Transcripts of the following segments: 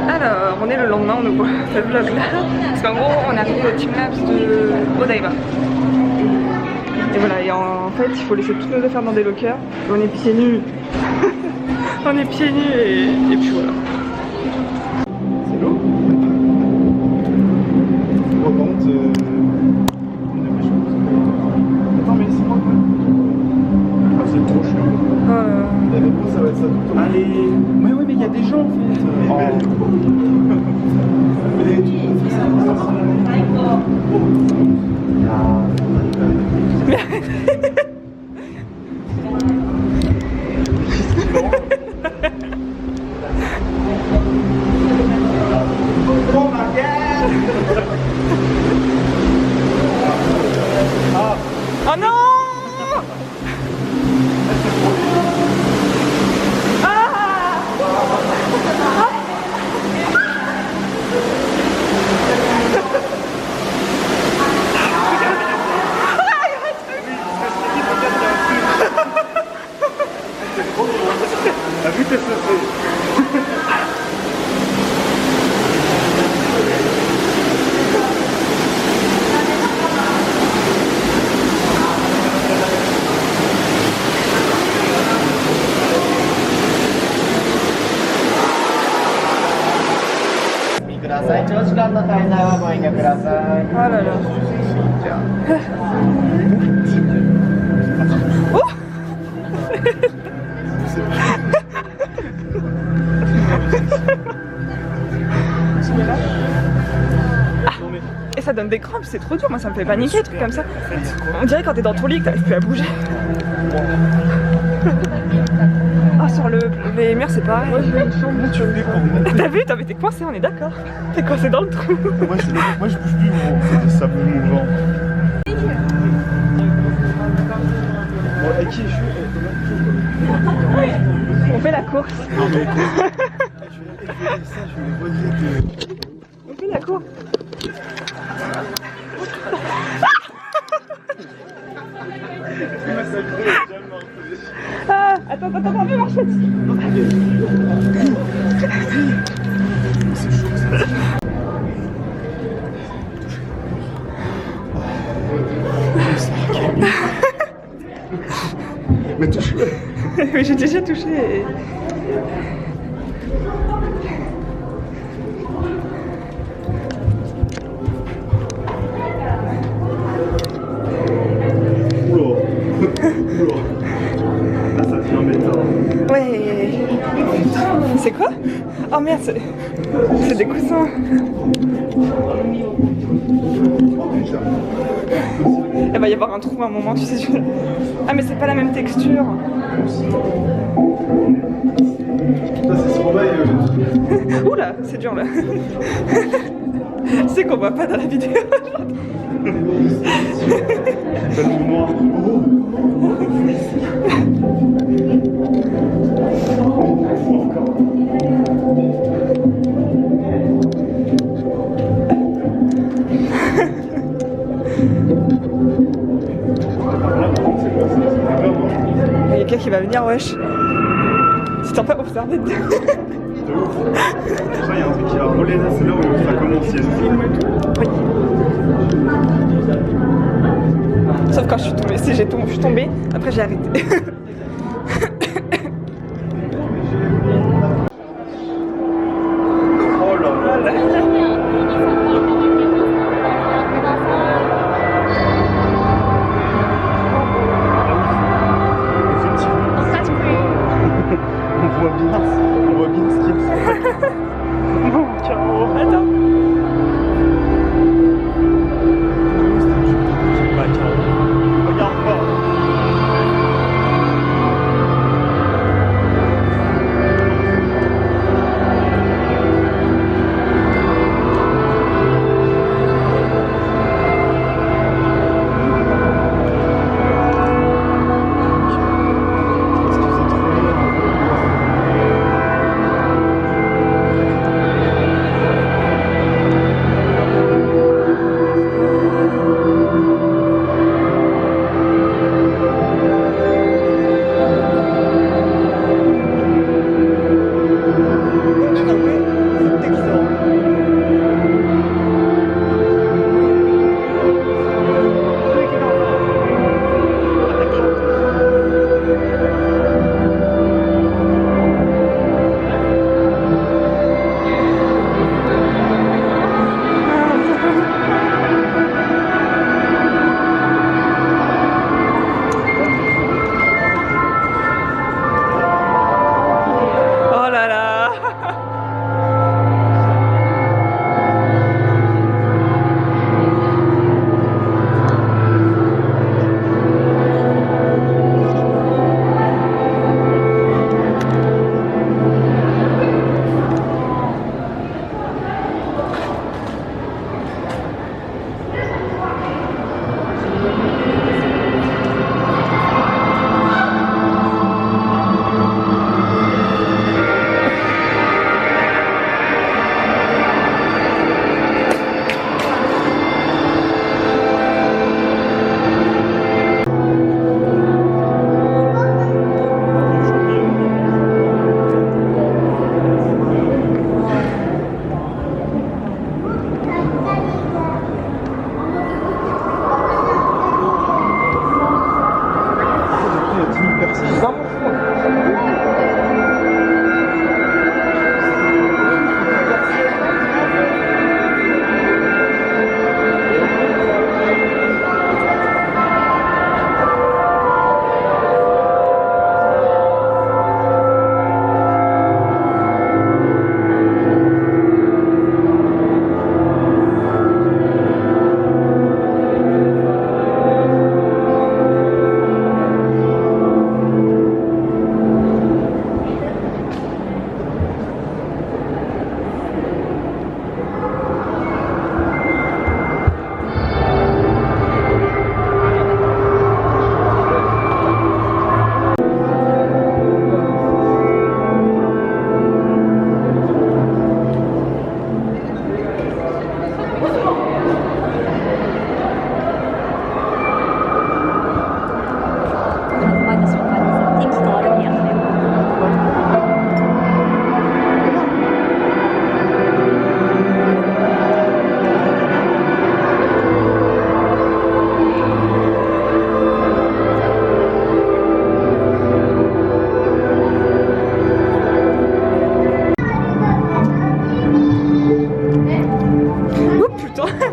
Alors, on est le lendemain, on ouvre ce vlog là. Parce qu'en gros, on est arrivé au Teamlabs de Odaiba. Et voilà, et en fait, il faut laisser toutes nos affaires dans des lockers. Et on est pieds nus. On est pieds nus et puis voilà. C'est l'eau. Par contre, attends, mais c'est moi quoi. Ah, c'est trop chiant. La métro, ça va être ça tout le temps. Allez. Ouais, mais il y a des gens en fait. Oh non! La vitesse Oh là là. Oh! Et ça donne des crampes, c'est trop dur, moi ça me fait paniquer, trucs comme ça. On dirait quand t'es dans ton lit que t'arrives plus à bouger. Ah, sur les murs c'est pareil. T'as vu? T'es coincé, on est d'accord. T'es coincé dans le trou. Moi je bouge plus, c'est des sables mouvants. Bon, avec qui je suis? On fait la course. Non mais On fait la course. Ah, attends, on peut marcher dessus. Mais touche-le. Oui, j'ai déjà touché. Là ça devient métal. Ouais. C'est quoi? Oh merde, c'est des coussins. Il va y avoir un trou à un moment, tu sais. Ah mais c'est pas la même texture. Ça c'est ce qu'on va. Oula, c'est dur là. C'est qu'on voit pas dans la vidéo. C'est le noir. Il y a quelqu'un qui va venir, wesh. Tu t'en pas observé. De ouf. Il y a un truc qui a volé là, c'est là où ça commence, il y a le film et tout. Oui. Sauf quand je suis tombée, si je suis tombée, après j'ai arrêté. Oh là là. On voit bien ce qu'il y a. Bon, ciao. Attends. Regarde pas.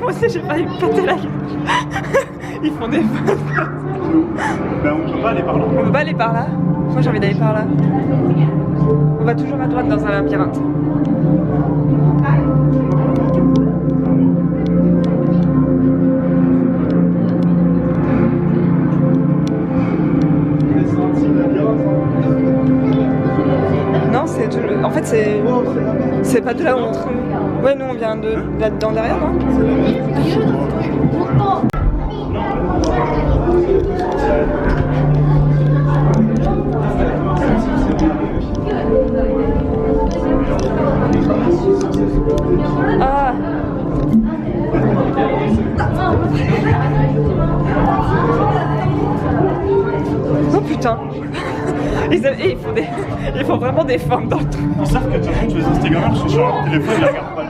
moi aussi j'ai failli me péter la gueule. Ils font des feux. Ben on peut pas aller par là. On peut pas aller par là. Moi j'ai envie d'aller par là. On va toujours à droite dans un labyrinthe. Non, c'est tout en fait c'est pas de là où on trouve. Ouais, nous on vient de là-dedans derrière, non? Ah. Oh putain. Ils font vraiment des formes dans le truc. Ils savent que de toute façon, tous les Instagrammeurs sont sur leur téléphone, ils regardent pas.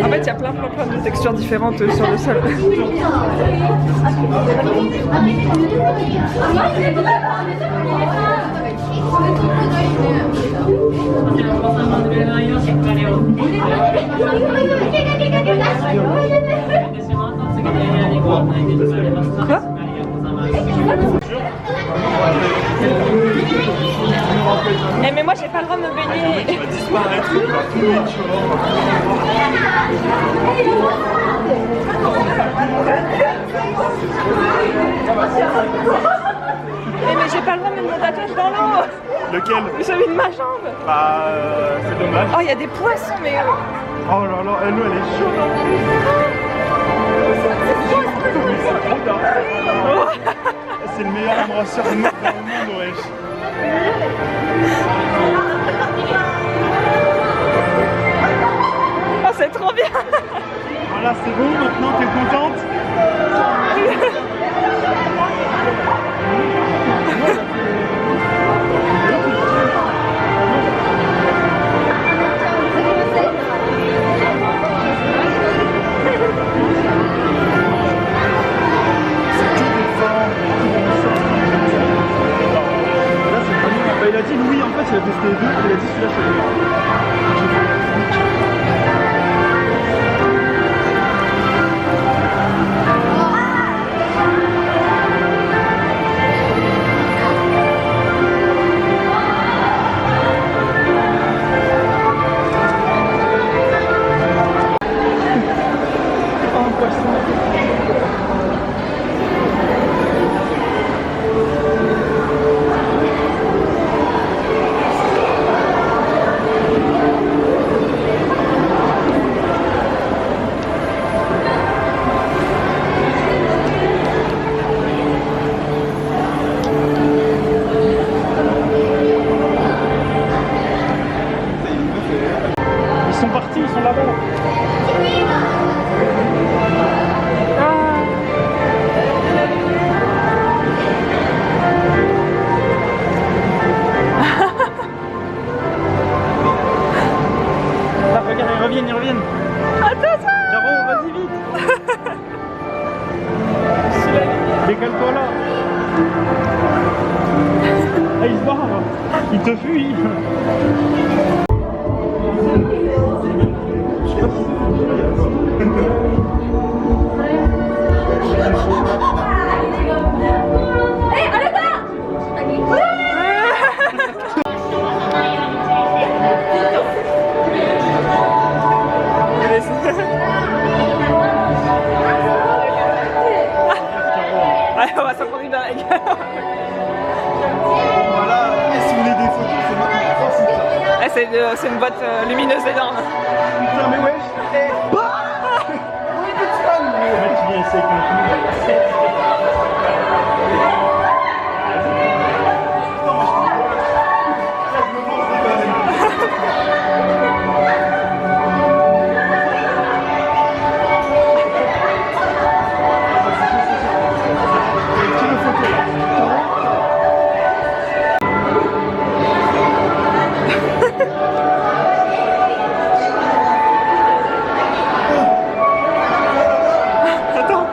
En fait, il y a plein de textures différentes sur le sol. Quoi? Eh mais moi j'ai pas le droit de me baigner. Tu vas disparaître, tu vas tomber, tu vas Mais j'ai pas le droit de mettre mon tatouage dans l'eau. Lequel? Celui de ma jambe. Bah, c'est dommage. Oh, il y a des poissons, mais... Oh là là, elle est chaude en plus. C'est le meilleur embrasseur de meuf dans le monde, wesh. Oh, c'est trop bien. Voilà, c'est bon, maintenant t'es contente? Il a dit oui, en fait il a testé les deux, il a dit celui-là c'est le Ils reviennent. Attention. Caro, vas-y vite. Décale-toi là. Ah, il se barre. Il te fuit. On va s'en prendre une dans la gueule. Voilà, et si vous voulez des photos, c'est maintenant. C'est une boîte lumineuse énorme. Putain, mais wesh. Oui, tu viens essayer avec Attends.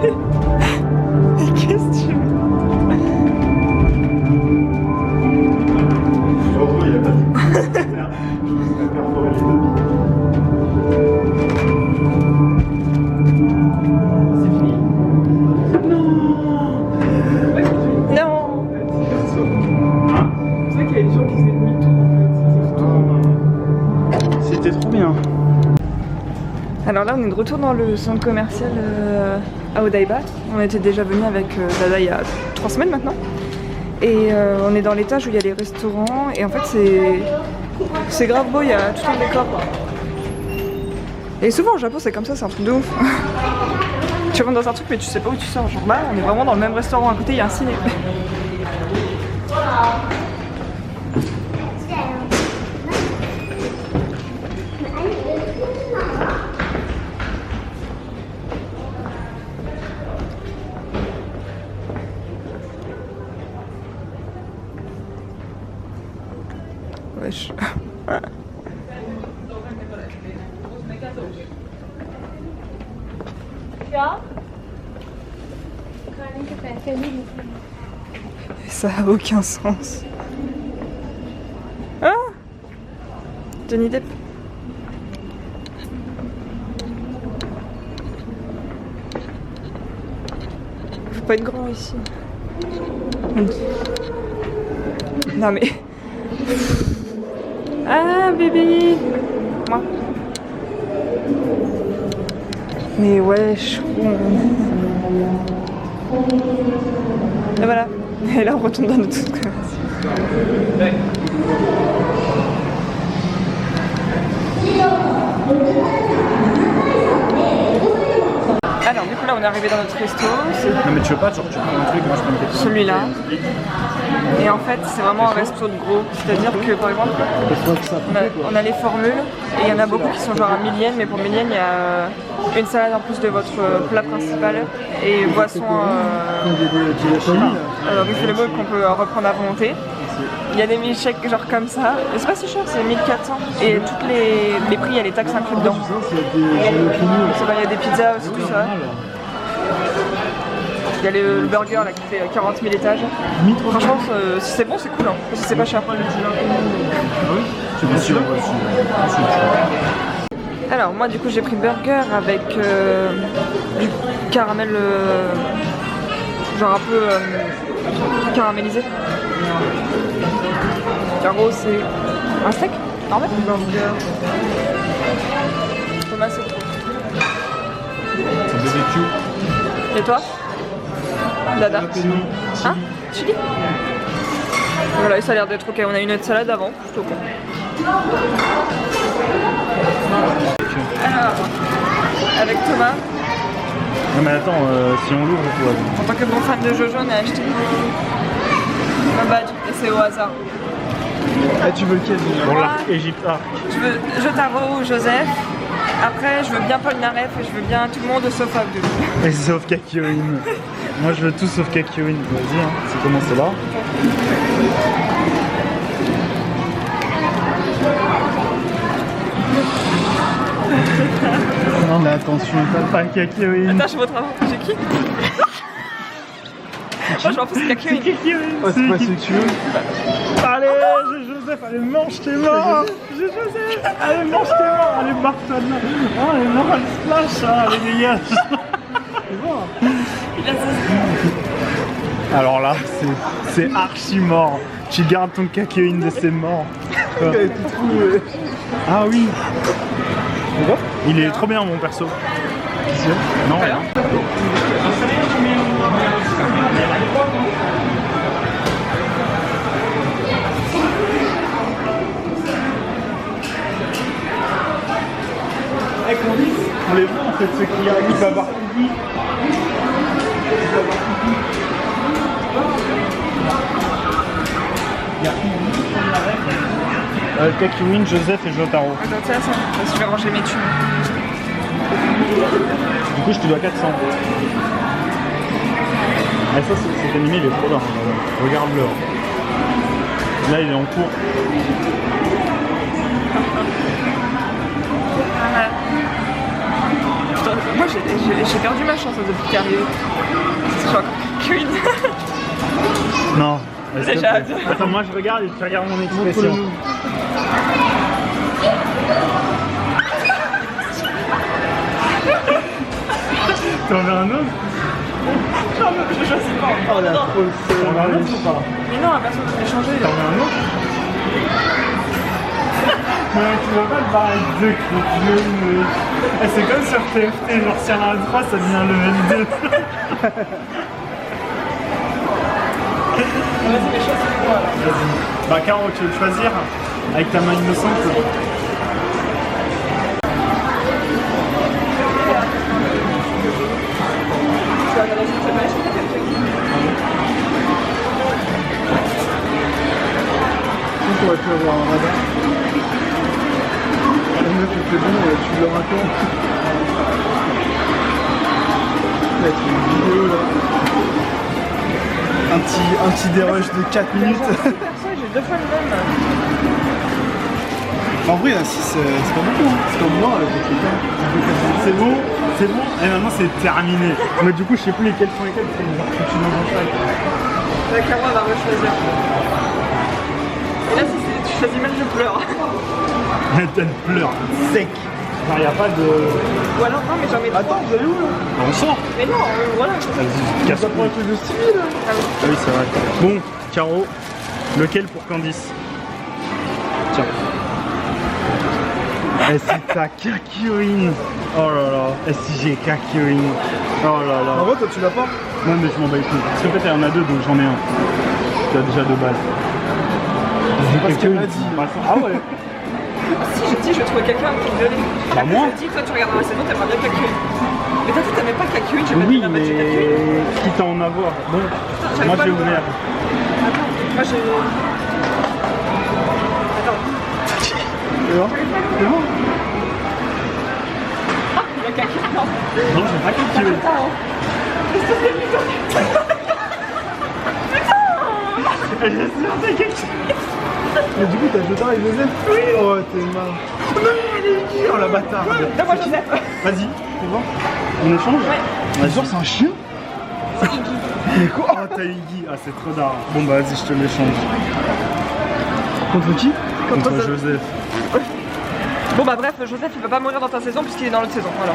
Qu'est-ce que tu veux? Heureusement, il n'y a pas de. Je me serais perforé les deux billes. C'est fini. Non. Hein? C'est vrai qu'il y a des gens qui faisaient demi-tour en fait. C'était trop bien. Alors là, on est de retour dans le centre commercial à Odaiba. On était déjà venu avec Dada il y a 3 semaines maintenant. Et on est dans l'étage où il y a les restaurants. Et en fait, c'est grave beau, il y a tout un décor. Et souvent au Japon, c'est comme ça, c'est un truc de ouf. Tu rentres dans un truc, mais tu sais pas où tu sors. Genre là, on est vraiment dans le même restaurant. À côté, il y a un ciné. Wesh. Ça a aucun sens. Ah, Johnny Depp. Faut pas être grand ici. Non mais... Ah bébé. Moi. Mais wesh. Et voilà. Et là on retourne dans notre commerce. Alors du coup là on est arrivé dans notre resto. Non, mais tu veux pas, genre, tu prends un truc, moi je prends une question. Celui-là. Et en fait c'est vraiment un resto de gros. C'est-à-dire que par exemple on a les formules et il y en a beaucoup qui sont genre à 1000 yens, mais pour 1000 yens il y a une salade en plus de votre plat principal et boisson buffet le qu'on peut reprendre à volonté. Il y a des milkshakes genre comme ça, et c'est pas si cher, c'est 1400 et tous les prix, il y a les taxes inclus dedans. Ça va, il y a des pizzas aussi, tout ça. Il y a le burger là qui fait 40 000 étages. Franchement, si c'est bon, c'est cool, hein, parce que c'est pas cher. C'est bien sûr. Alors moi du coup j'ai pris burger avec du caramel genre un peu caramélisé. Caro c'est un steak normal. Burger. Thomas c'est trop. C'est BBQ. Et toi? Dada? Hein? Chili? Voilà, et ça a l'air d'être ok. On a une autre salade avant, plutôt ok. Alors, avec Thomas. Non mais attends, si on l'ouvre, il faut... En tant que bon fan de Jojo, on a acheté un badge et c'est au hasard. Ah, tu veux lequel? Pour l'arc Égypte Arc. Je veux Jotaro ou Joseph. Après, je veux bien Paul Naref et je veux bien tout le monde sauf Abdul. Et sauf Kakyoin. Moi je veux tout sauf Kakyoin. Vas-y, hein, c'est commencé là. Non mais attention, pas Kakyoin. Attends, je montre avant. J'ai qui? Moi je m'en fous, c'est Kakyoin. Oh, c'est pas ce que tu veux. Allez, j'ai Joseph, allez mange tes morts. J'ai Joseph, allez mange tes morts, allez barre-toi de là. Oh, allez mort, elle splash, hein, allez dégage. C'est bon. Alors là, c'est archi mort. Tu gardes ton Kakyoin de ses morts. Ah oui. Il est trop bien mon perso. Non, rien. On les voit en fait, ceux qui arrivent à avoir Iggy. Il y a Iggy, Kakyoin, Joseph et Jotaro. Attends, ça, parce que je vais ranger mes thunes. Du coup, je te dois 400. Ah, ça, cet animé, il est trop bien. Regarde-le. Là, il est en cours. Moi j'ai perdu ma chance depuis que t'es arrivé. Je suis encore qu'une. Non. Déjà. Attends, moi je regarde et tu regardes mon expression. T'en veux un autre? Je choisis pas. Oh la fausse. T'en veux un autre ou pas? Mais non, personne ne peut changer. T'en veux un autre? Mais tu vas pas te barrer avec 2 clics. C'est comme sur TFT, genre si on a un 3, ça devient level 2. Vas-y, mais choisis-moi. Vas-y. Bah Caro, tu veux le choisir? Avec ta main innocente. Tu vas regarder cette image. On aurait pu avoir un radar. La meuf elle fait bon, tu le racontes. Là, tu fais une vidéo là. Un petit dérush de 4 minutes. J'ai 2 fois le même. En vrai, 6 c'est pas beaucoup, hein. C'est comme moi avec les C'est bon, c'est bon. Et maintenant c'est terminé. Mais du coup, je sais plus lesquels sont lesquels parce que genre, tu dans un chaque. La Caro va rechoisir. Et là, si tu choisis mal, je pleure. Elle pleure, sec. Genre, y a pas de. Ou alors, non, mais j'en mets 3. Attends, vous allez où là? On sort. Mais non, voilà. Vas-y, casse Ça prend un truc de style là. Ah oui. Ah oui, c'est vrai. Bon, Caro, lequel pour Candice? Tiens. Et si t'as Kakyoin. Oh là là. Et si j'ai Kakyoin. Oh là En là. vrai, toi tu l'as pas? Non, mais je m'en bats les couilles. Parce qu'en fait, il y en a 2, donc j'en ai un. Tu as déjà 2 balles. C'est pas ce qu'elle m'a dit. Ah ouais. Si j'ai dit, je vais trouver quelqu'un qui me donnait. Bah moi. Je dis, toi, tu regarderas la saison, t'aimerais bien Kakyoin. Mais t'as dit, t'aimais pas Kakyoin, j'ai pas Oui, bien mais battu Kakyoin. quitte à en avoir. Bon, j'arrive moi pas à j'ai le ouvert. Attends, moi j'ai. Attends. C'est bon? C'est bon? Ah, il y a Kakyoin, non. Non, j'ai pas Kakyoin. Attends. Mais du coup, t'as Jotard et Joseph? Oui! Oh, t'es marre. Oh la bâtard! Donne-moi Joseph. Vas-y, C'est bon? on échange? Ouais. Mais genre, c'est un chien? C'est Iggy. Mais quoi? Oh, t'as Iggy. Ah, c'est trop d'art. Bon, bah vas-y, je te l'échange. Contre qui? Contre Joseph. Bon bah bref, Joseph il va pas mourir dans ta saison puisqu'il est dans l'autre saison, voilà.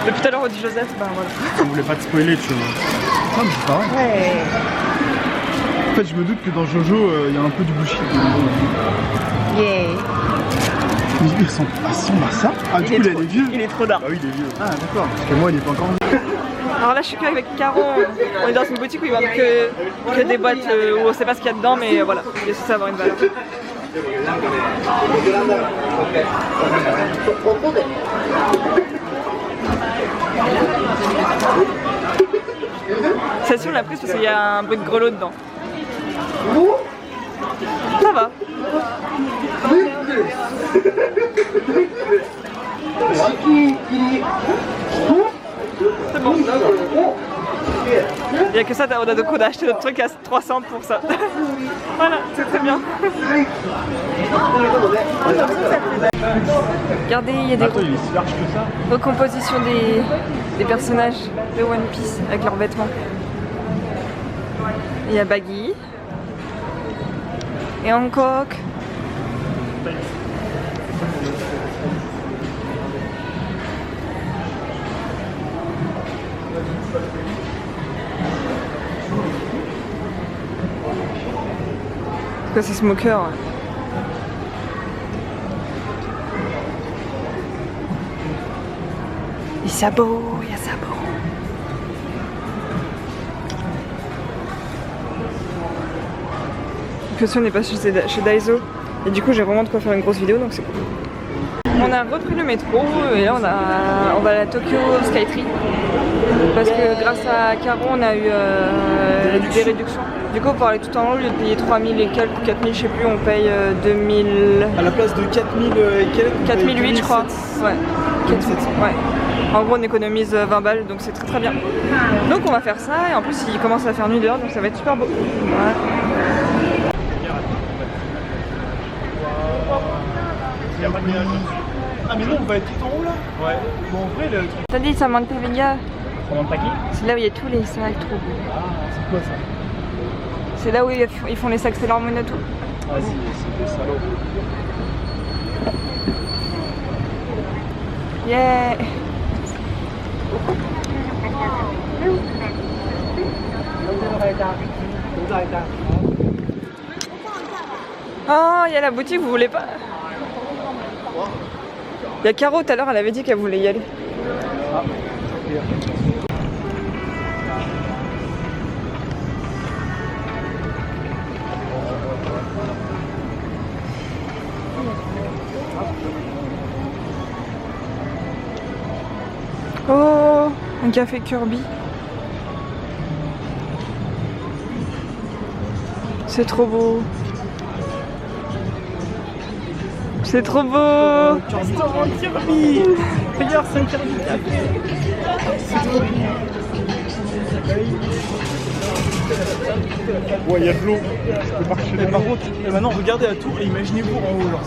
Depuis tout à l'heure on dit Joseph, bah voilà. On voulait pas te spoiler, tu vois. Ah, mais c'est pareil. Ouais. En fait, je me doute que dans Jojo, il y a un peu du bullshit. Yeah. Mais il ressemble à ça? Ah, du coup, là, il est vieux. Il est trop d'art. Bah oui, il est vieux. Ah, d'accord. Parce que moi, il est pas encore vieux. Alors là je suis que avec Caro, on est dans une boutique où il y a que des boîtes où on sait pas ce qu'il y a dedans mais voilà, il est censé avoir une valeur. Celle-ci on l'a prise parce qu'il y a un bruit de grelot dedans. Ça va. C'est bon. Il n'y a que ça, on a acheté notre truc à 300 pour ça. Voilà, c'est très bien. Regardez, il y a des Attends, il est si large que ça. recompositions des personnages de One Piece avec leurs vêtements. Il y a Baggy. Et Hancock. C'est quoi ces smokers? Il y a Sabo. Que si on n'est pas chez Daiso. Et du coup j'ai vraiment de quoi faire une grosse vidéo donc c'est cool. On a repris le métro et là on va à la Tokyo Skytree. Parce que grâce à Caro on a eu des réductions. Du coup pour aller tout en haut, au lieu de payer 3000 et quelques, 4000 je sais plus, on paye 2000... À la place de 4000 et quelques. 4008 je crois. Ouais. 4700. Ouais. En gros on économise 20 balles donc c'est très très bien. Donc on va faire ça et en plus il commence à faire nuit dehors donc ça va être super beau. Ouais. Ah, mais non, on va être tout en haut là? Ouais. Bon, en vrai, le truc. Ça dit Samantha-Vega. Comment t'as qui? C'est là où il y a tous les sacs trop beaux. Ah, c'est quoi ça? C'est là où ils font les sacs Sailor Moon et tout. Vas-y, c'est des salauds. Yeah. Oh, il y a la boutique, vous voulez pas? Il y a Caro tout à l'heure, elle avait dit qu'elle voulait y aller. Oh, un café Kirby. C'est trop beau. C'est trop beau. Restaurant Kirby. Regarde, c'est un Kirby café. Ouais, il y a de l'eau. Je peux marcher des par contre. Et maintenant, regardez la tour et imaginez-vous en haut. Genre.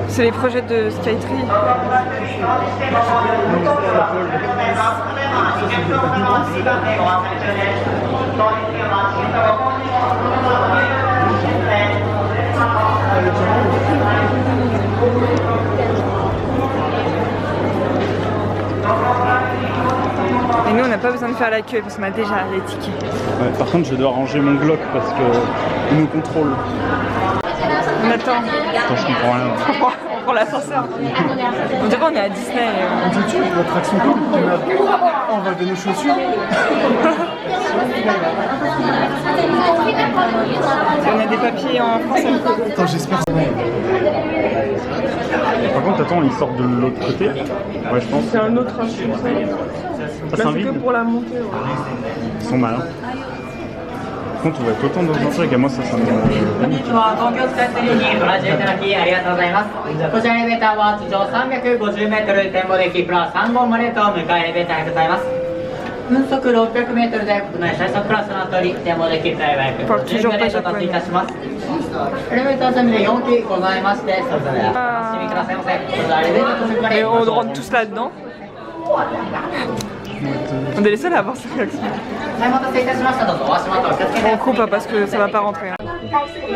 C'est les projets de Skytree. Et nous on n'a pas besoin de faire la queue parce qu'on a déjà les tickets. Ouais, par contre, je dois ranger mon Glock parce qu'il nous contrôle. On attend. Attends, je comprends rien. On prend l'ascenseur. On dirait qu'on est à Disney. On dit tu l'attraction comme on va donner nos chaussures. Et on a des papiers en français. Attends, j'espère. Par contre, attends, ils sortent de l'autre côté. Ouais, je pense. C'est un autre ascenseur. Ah, c'est un Là c'est vide. que pour la montée. Ouais. Ils sont malins. Par contre, on va être autant dans un truc, et moi ça me. こんにちは、東京スカイツリーにご来場いただきありがとうございます。こちらエレベーターは地上350メートル展望デッキプラス3号までと向かいエレベーターでございます。分速600メートルで国内最速クラスとなっており、展望デッキプライバイク50名で到達いたします。エレベーター全部で4機ございまして、それぞれお楽しみくださいませ。それではエレベーター到着まで Et on rentre tous là-dedans. On est les seuls à avoir cette réaction. はい、お待たせいたしました。どうぞお足元お気をつけて。 On coupe parce que ça va pas rentrer. Hein. Je sais plus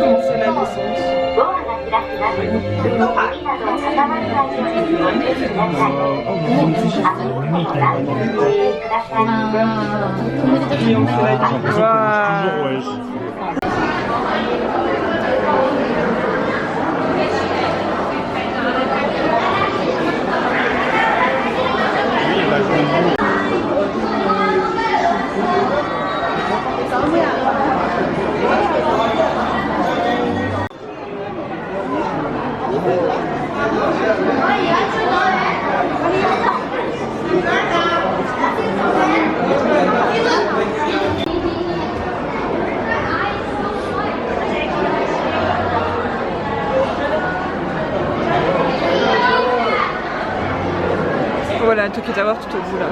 comment c'est la descente. Et on fait la Toujours, ouais. Voilà, Tokyo Tower tout au bout là.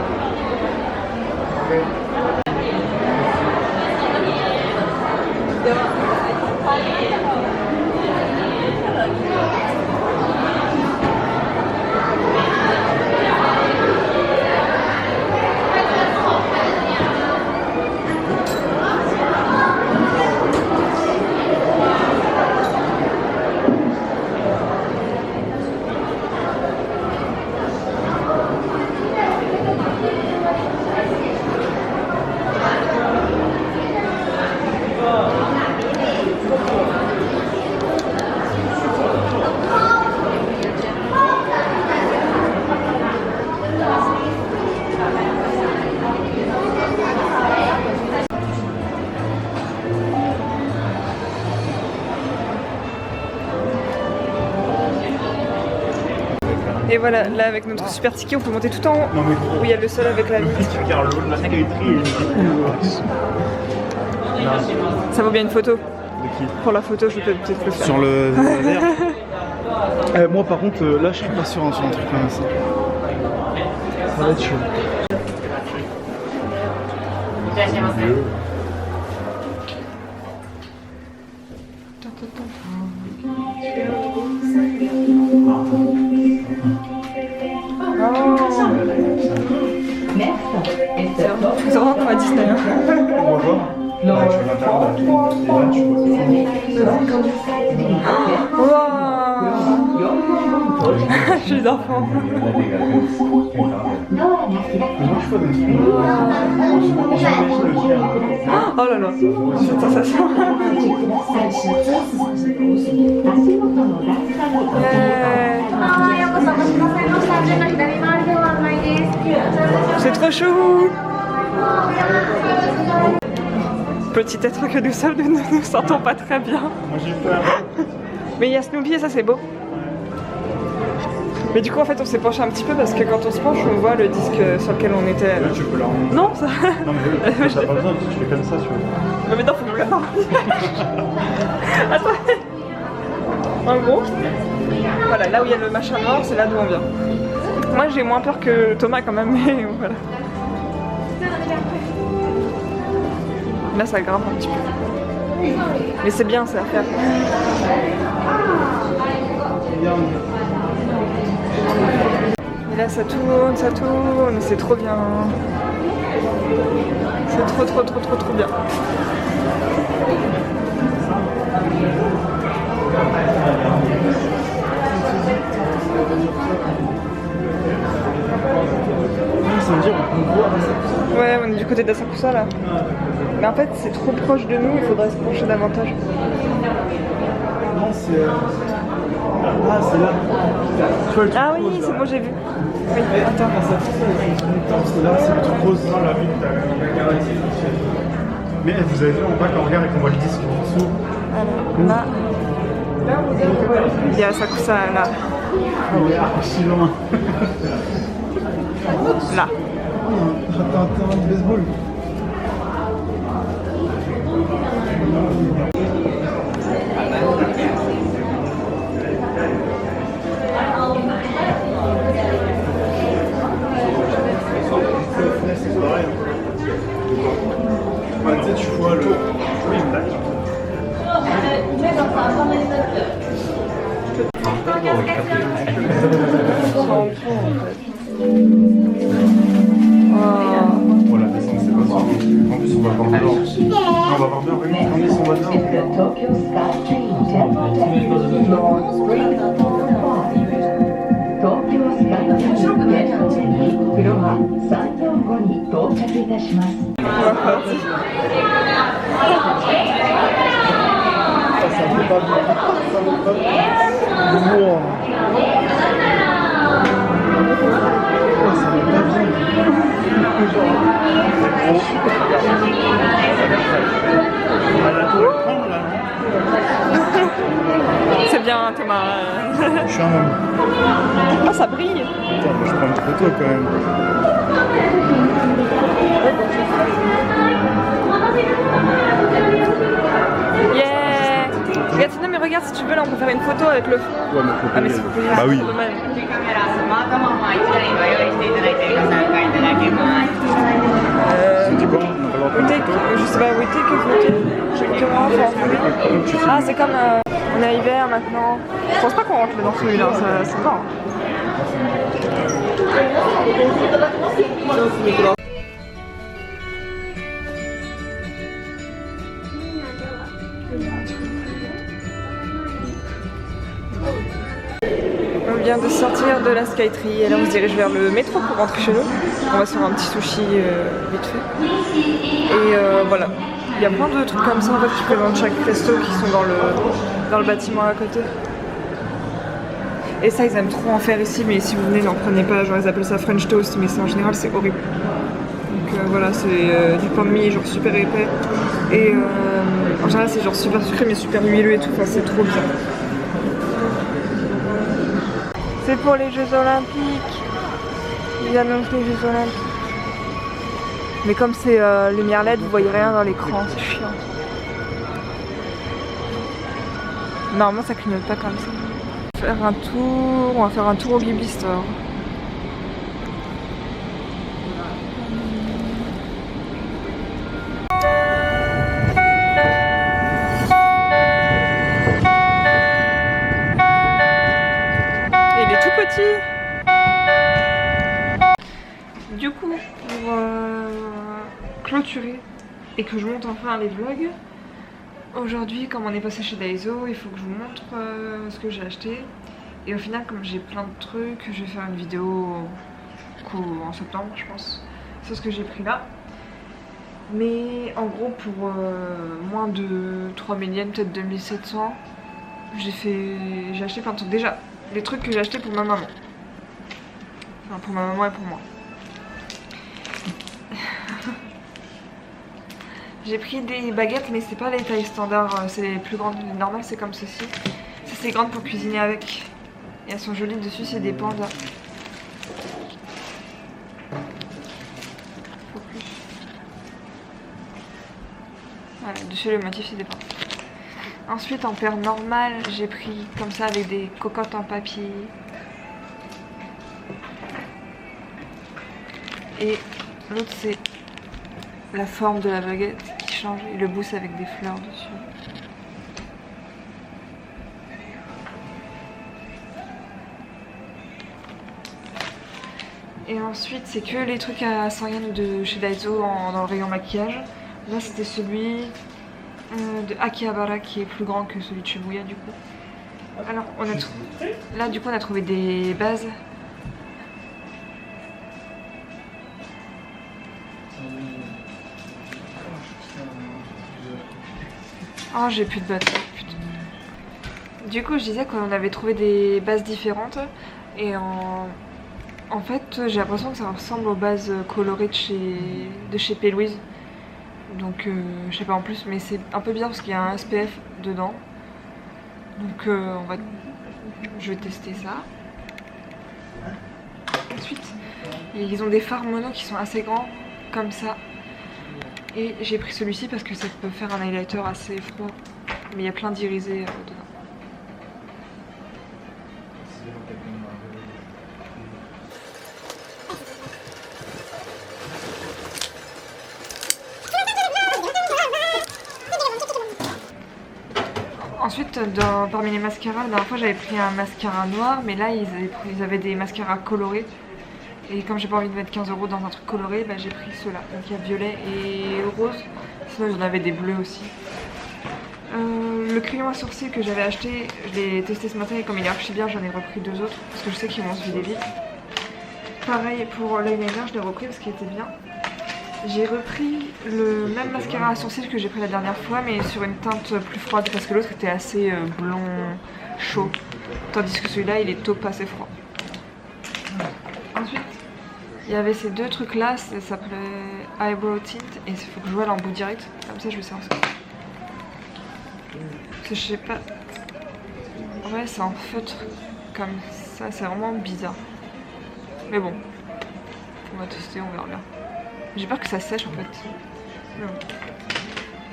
Et voilà, là avec notre super ticket, on peut monter tout en haut. Non mais Où il y a le sol avec la vitre. tu regardes l'eau de la skytree. Ça vaut bien une photo. De qui? Pour la photo, je peux peut-être le faire. Sur le verre. Moi par contre, là je suis pas sûr hein, sur un truc comme ça. Ça va être chaud. いらっしゃいませ。Je suis d'enfant. Oh là là, cette sensation. C'est trop chou. Petit être que nous sommes, nous ne nous sentons pas très bien. Moi j'ai peur. Mais il y a Snoopy et ça c'est beau. Mais du coup en fait on s'est penché un petit peu parce que quand on se penche on voit le disque sur lequel on était. Là, tu peux la remonter. Non ça. Non mais t'as pas besoin, tu fais comme ça, tu vois. Mais non faut que je le regarde. Attends. En gros, voilà, là où il y a le machin noir, c'est là d'où on vient. Moi j'ai moins peur que Thomas quand même, mais voilà. Là ça grimpe un petit peu. Mais c'est bien, c'est à faire. Et là ça tourne, c'est trop bien. C'est trop bien. Ça veut dire on voit. Ouais, on est du côté d'Asakusa là. Mais en fait c'est trop proche de nous, il faudrait se pencher davantage. Non, c'est. Ah, c'est là. Tu vois, le truc Ah oui, rose, c'est là. bon, j'ai vu. Oui, attends. C'est là, c'est le truc rose dans la ville. Mais vous avez vu en bas quand on regarde et qu'on voit le disque en dessous. Alors, là. Il y a Asakusa là. On est archi loin. Là. T'as un terrain de baseball. Ouais, tu sais, tu vois le. Oui, voilà, descendre, c'est pas ça. En plus, on va voir bien. On va voir bien, on est sur votre Tokyo SkyTrain Temple Lord Spring Park 東京スカイツリーゲートにフロア345に到着いたします。 Ça fait pas bien. Ça fait pas bien. Wow. Oh, ça fait pas bien. À la tour écran, là. C'est bien Thomas. Je suis un homme. Ah ça brille. Attends, moi, je prends une photo quand même. Yeah. Regarde, non mais regarde si tu veux là on peut faire une photo avec le fond. Ouais, mais faut Ah mais payer. c'est faut payer. Bah oui. C'est dommage. カメラスマートフォンは1台ご用意していただいてご参加いただけます。 On dit quoi? On n'a pas le droit de We prendre take, une photo? je sais pas, we take a photo. Comment on fait? Ah c'est comme on est à hiver maintenant. Je pense pas qu'on rentre dans celui-là, c'est pas. On vient de sortir de la Skytree et là on se dirige vers le métro pour rentrer chez nous. On va se faire un petit sushi vite fait. Et voilà, il y a plein de trucs comme ça en fait qui présentent chaque resto qui sont dans le bâtiment à côté. Et ça ils aiment trop en faire ici, mais si vous venez n'en prenez pas, genre ils appellent ça French toast mais en général c'est horrible. Donc voilà, c'est du pain de mie genre super épais. Et en général c'est genre super sucré mais super huileux et tout, enfin c'est trop bien. C'est pour les Jeux Olympiques. Ils annoncent les Jeux Olympiques. Mais comme c'est lumière LED, vous voyez rien dans l'écran, c'est chiant. Normalement ça clignote pas comme ça. On va faire un tour au Ghibli Store. Il est tout petit. Du coup, pour clôturer et que je monte enfin les vlogs. Aujourd'hui, comme on est passé chez Daiso, il faut que je vous montre ce que j'ai acheté. Et au final, comme j'ai plein de trucs, je vais faire une vidéo en septembre, je pense. C'est ce que j'ai pris là. Mais en gros, pour moins de 3000 yens, peut-être 2700, j'ai acheté plein de trucs. Déjà, les trucs que j'ai acheté pour ma maman. Enfin, pour ma maman et pour moi. J'ai pris des baguettes, mais c'est pas les tailles standards, c'est les plus grandes. Les normales, c'est comme ceci. Ça, c'est grande pour cuisiner avec. Et elles sont jolies dessus, c'est des pandas. Faut plus. Voilà, dessus, le motif, c'est des pandas. Ensuite, en paire normale, j'ai pris comme ça avec des cocottes en papier. Et l'autre, c'est la forme de la baguette qui change et le bout c'est avec des fleurs dessus. Et ensuite c'est que les trucs à 100 yens de chez Daiso dans le rayon maquillage. Là c'était celui de Akihabara qui est plus grand que celui de Shibuya du coup. Alors là du coup on a trouvé des bases. Oh, j'ai plus de batterie, putain. Du coup, je disais qu'on avait trouvé des bases différentes. Et en fait, j'ai l'impression que ça ressemble aux bases colorées de chez P. Louise. Donc, je sais pas en plus, mais c'est un peu bizarre parce qu'il y a un SPF dedans. Donc, je vais tester ça. Ensuite, ils ont des fards mono qui sont assez grands, comme ça. Et j'ai pris celui-ci parce que ça peut faire un highlighter assez froid. Mais il y a plein d'irisés dedans. Ensuite, parmi les mascaras, la dernière fois j'avais pris un mascara noir, mais là ils avaient des mascaras colorés. Et comme j'ai pas envie de mettre 15 € dans un truc coloré, bah, j'ai pris ceux-là. Donc il y a violet et rose. Sinon j'en avais des bleus aussi. Le crayon à sourcils que j'avais acheté, je l'ai testé ce matin et comme il est archi bien, j'en ai repris 2 autres. Parce que je sais qu'ils vont se vider vite. Pareil pour l'eyeliner, je l'ai repris parce qu'il était bien. J'ai repris le même mascara à sourcils que j'ai pris la dernière fois, mais sur une teinte plus froide parce que l'autre était assez blond chaud. Tandis que celui-là, il est taupe assez froid. Ensuite, il y avait ces deux trucs là, ça s'appelait Eyebrow Tint et il faut que je vois l'embout direct, comme ça je vais savoir ce que c'est. Parce que je sais pas. Ouais, c'est en feutre comme ça, c'est vraiment bizarre. Mais bon, on va tester, on verra bien. J'ai peur que ça sèche en fait. Non.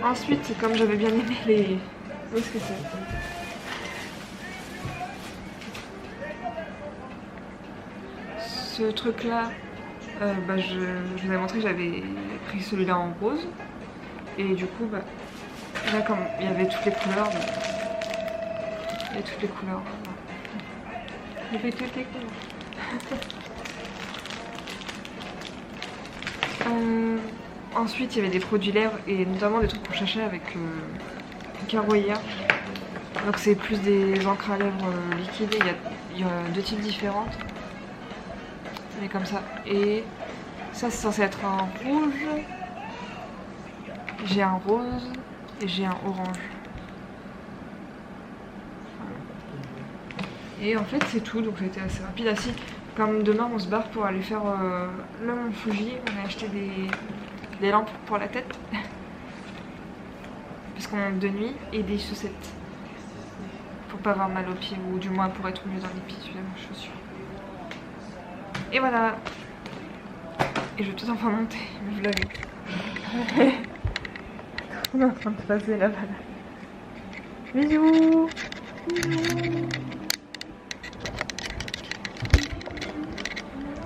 Ensuite, comme j'avais bien aimé les. Où est-ce que c'est ? Ce truc là, je vous avais montré que j'avais pris celui-là en rose. Et du coup, là comme il y avait toutes les couleurs, il y a toutes les couleurs. Il y avait toutes les couleurs. Ensuite, il y avait des produits lèvres et notamment des trucs pour chercher avec Caro hier. Donc c'est plus des encres à lèvres liquides. Il y a deux types différents. Mais comme ça. Et ça c'est censé être un rouge. J'ai un rose et j'ai un orange. Voilà. Et en fait c'est tout, donc ça a été assez rapide. Assis. Comme demain on se barre pour aller faire le Mont Fuji, on a acheté des lampes pour la tête. Parce qu'on monte de nuit, et des chaussettes. Pour pas avoir mal aux pieds, ou du moins pour être mieux dans les pieds, suivant mes chaussures. Et voilà. Et je vais tout enfin monter mes vlogs. On est en train de passer la balade. Bisous. Bisous.